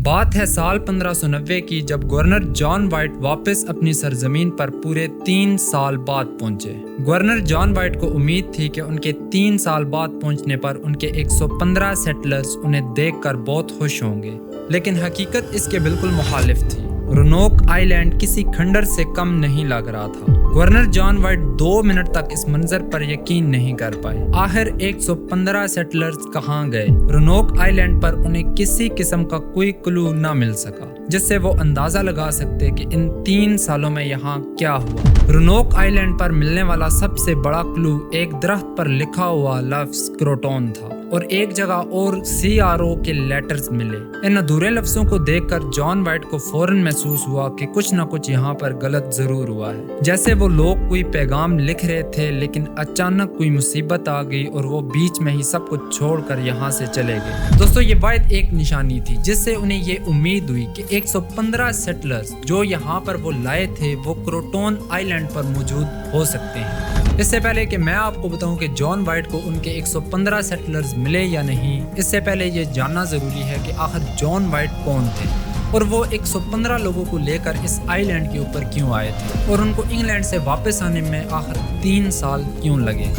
بات ہے سال 1590 کی، جب گورنر جان وائٹ واپس اپنی سرزمین پر پورے 3 سال بعد پہنچے۔ گورنر جان وائٹ کو امید تھی کہ ان کے 3 سال بعد پہنچنے پر ان کے 115 سیٹلرز انہیں دیکھ کر بہت خوش ہوں گے، لیکن حقیقت اس کے بالکل مخالف تھی۔ رونوک آئی لینڈ کسی کھنڈر سے کم نہیں لگ رہا تھا۔ گورنر جان وائٹ 2 منٹ تک اس منظر پر یقین نہیں کر پائے۔ آخر 115 سیٹلرز کہاں گئے؟ رونوک آئی لینڈ پر انہیں کسی قسم کا کوئی کلو نہ مل سکا جس سے وہ اندازہ لگا سکتے کہ ان 3 سالوں میں یہاں کیا ہوا۔ رونوک آئی لینڈ پر ملنے والا سب سے بڑا کلو ایک درخت پر لکھا ہوا لفظ کروٹون تھا، اور ایک جگہ اور CRO کے لیٹرز ملے۔ ان ادھورے لفظوں کو دیکھ کر جان وائٹ کو فوراً محسوس ہوا کہ کچھ نہ کچھ یہاں پر غلط ضرور ہوا ہے، جیسے وہ لوگ کوئی پیغام لکھ رہے تھے لیکن اچانک کوئی مصیبت آ گئی اور وہ بیچ میں ہی سب کچھ چھوڑ کر یہاں سے چلے گئے۔ دوستو، یہ واحد ایک نشانی تھی جس سے انہیں یہ امید ہوئی کہ 115 سیٹلرز جو یہاں پر وہ لائے تھے وہ کروٹون آئی لینڈ پر موجود ہو سکتے ہیں۔ اس سے پہلے کہ میں آپ کو بتاؤں کہ جان وائٹ کو ان کے 115 سیٹلرز ملے یا نہیں، اس سے پہلے یہ جاننا ضروری ہے کہ آخر جان وائٹ کون تھے اور وہ 115 لوگوں کو لے کر اس آئی لینڈ کے اوپر کیوں آئے تھے، اور ان کو انگلینڈ سے واپس آنے میں آخر 3 سال کیوں لگے۔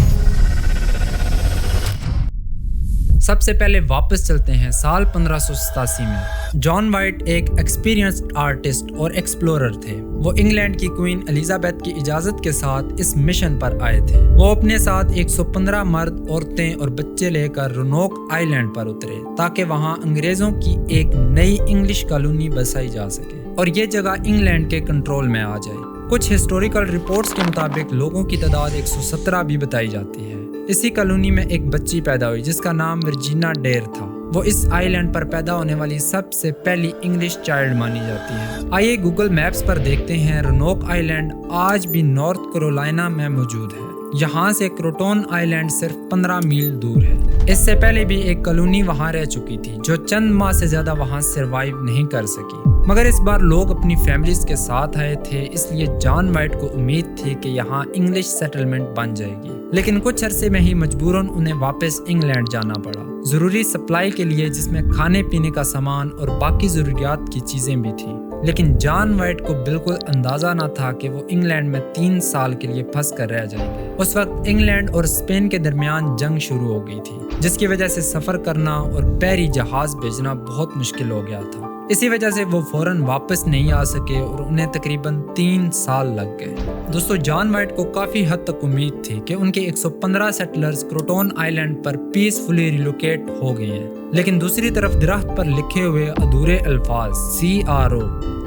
سب سے پہلے واپس چلتے ہیں سال 1587 میں۔ جان وائٹ ایک ایکسپیرینسڈ آرٹسٹ اور ایکسپلورر تھے۔ وہ انگلینڈ کی کوئین الیزابتھ کی اجازت کے ساتھ اس مشن پر آئے تھے۔ وہ اپنے ساتھ 115 مرد، عورتیں اور بچے لے کر رونوک آئی لینڈ پر اترے تاکہ وہاں انگریزوں کی ایک نئی انگلش کالونی بسائی جا سکے اور یہ جگہ انگلینڈ کے کنٹرول میں آ جائے۔ کچھ ہسٹوریکل رپورٹس کے مطابق لوگوں کی تعداد 117 بھی بتائی جاتی ہے۔ اسی کالونی میں ایک بچی پیدا ہوئی جس کا نام ورجینا ڈیر تھا۔ وہ اس آئی لینڈ پر پیدا ہونے والی سب سے پہلی انگلش چائلڈ مانی جاتی ہے۔ آئیے گوگل میپس پر دیکھتے ہیں۔ رونوک آئی لینڈ آج بھی نارتھ کیرولینا میں موجود ہے۔ یہاں سے کروٹون آئی لینڈ صرف 15 میل دور ہے۔ اس سے پہلے بھی ایک کالونی وہاں رہ چکی تھی جو چند ماہ سے زیادہ وہاں سروائیو نہیں کر سکی، مگر اس بار لوگ اپنی فیملیز کے ساتھ آئے تھے، اس لیے جان وائٹ کو امید تھی کہ یہاں انگلش سیٹلمنٹ بن جائے گی۔ لیکن کچھ عرصے میں ہی مجبوراً انہیں واپس انگلینڈ جانا پڑا، ضروری سپلائی کے لیے، جس میں کھانے پینے کا سامان اور باقی ضروریات کی چیزیں بھی تھیں۔ لیکن جان وائٹ کو بالکل اندازہ نہ تھا کہ وہ انگلینڈ میں 3 سال کے لیے پھنس کر رہ جائیں گے۔ اس وقت انگلینڈ اور اسپین کے درمیان جنگ شروع ہو گئی تھی، جس کی وجہ سے سفر کرنا اور بحری جہاز بھیجنا بہت مشکل ہو گیا تھا۔ اسی وجہ سے وہ فوراً واپس نہیں آ سکے اور انہیں تقریباً 3 سال لگ گئے۔ دوستو، جان وائٹ کو کافی حد تک امید تھی کہ ان کے 115 سیٹلرز کروٹون آئی لینڈ پر پیسفلی ریلوکیٹ ہو گئے ہیں، لیکن دوسری طرف درخت پر لکھے ہوئے ادھورے الفاظ CRO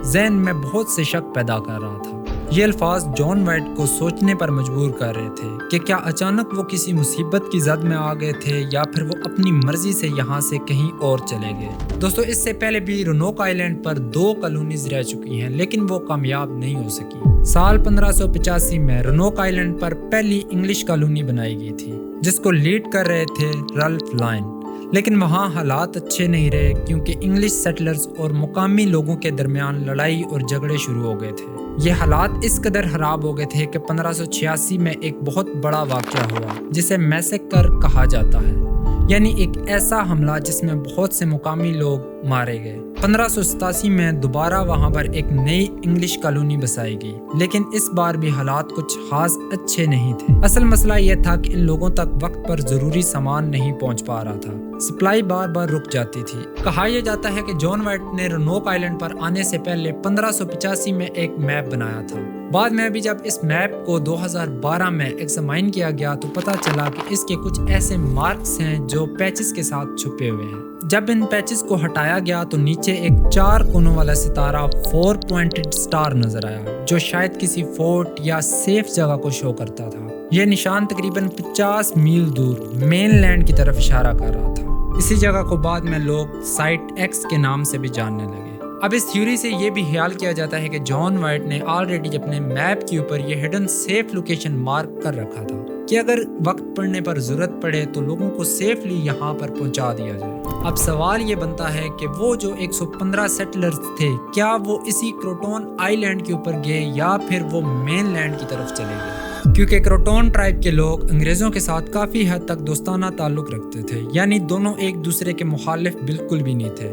ذہن میں بہت سے شک پیدا کر رہا تھا۔ یہ الفاظ جان وائٹ کو سوچنے پر مجبور کر رہے تھے کہ کیا اچانک وہ کسی مصیبت کی زد میں آ گئے تھے یا پھر وہ اپنی مرضی سے یہاں سے کہیں اور چلے گئے۔ دوستو، اس سے پہلے بھی رونوک آئی لینڈ پر 2 کالونیز رہ چکی ہیں لیکن وہ کامیاب نہیں ہو سکی۔ سال 1585 میں رونوک آئی لینڈ پر پہلی انگلش کالونی بنائی گئی تھی جس کو لیڈ کر رہے تھے رالف لائن، لیکن وہاں حالات اچھے نہیں رہے کیونکہ انگلش سیٹلرز اور مقامی لوگوں کے درمیان لڑائی اور جھگڑے شروع ہو گئے تھے۔ یہ حالات اس قدر خراب ہو گئے تھے کہ 1586 میں ایک بہت بڑا واقعہ ہوا جسے میسیکر کہا جاتا ہے، یعنی ایک ایسا حملہ جس میں بہت سے مقامی لوگ مارے گئے۔ 1587 میں دوبارہ وہاں پر ایک نئی انگلش کالونی بسائی گئی، لیکن اس بار بھی حالات کچھ خاص اچھے نہیں تھے۔ اصل مسئلہ یہ تھا کہ ان لوگوں تک وقت پر ضروری سامان نہیں پہنچ پا رہا تھا، سپلائی بار بار رک جاتی تھی۔ کہا یہ جاتا ہے کہ جان وائٹ نے رونوک آئی لینڈ پر آنے سے پہلے 1585 میں ایک میپ بنایا تھا۔ بعد میں بھی جب اس میپ کو 2012 میں ایگزامائن کیا گیا تو پتہ چلا کہ اس کے کچھ ایسے مارکس ہیں جو پیچز کے ساتھ چھپے ہوئے ہیں۔ جب ان پیچز کو ہٹایا گیا تو نیچے ایک 4 کونوں والا ستارہ 4 پوائنٹڈ سٹار نظر آیا جو شاید کسی فورٹ یا سیف جگہ کو شو کرتا تھا۔ یہ نشان تقریباً 50 میل دور مین لینڈ کی طرف اشارہ کر رہا تھا۔ اسی جگہ کو بعد میں لوگ سائٹ ایکس کے نام سے بھی جاننے لگے۔ اب اس تھیوری سے یہ بھی خیال کیا جاتا ہے کہ جان وائٹ نے آلریڈی اپنے میپ کے اوپر یہ ہڈن سیف لوکیشن مارک کر رکھا تھا کہ اگر وقت پڑنے پر ضرورت پڑے تو لوگوں کو سیفلی یہاں پر پہنچا دیا جائے۔ اب سوال یہ بنتا ہے کہ وہ جو 115 سیٹلرز تھے کیا وہ اسی کروٹون آئی لینڈ کے اوپر گئے یا پھر وہ مین لینڈ کی طرف چلے گئے؟ کیونکہ کروٹون ٹرائب کے لوگ انگریزوں کے ساتھ کافی حد تک دوستانہ تعلق رکھتے تھے، یعنی دونوں ایک دوسرے کے مخالف بالکل بھی نہیں تھے۔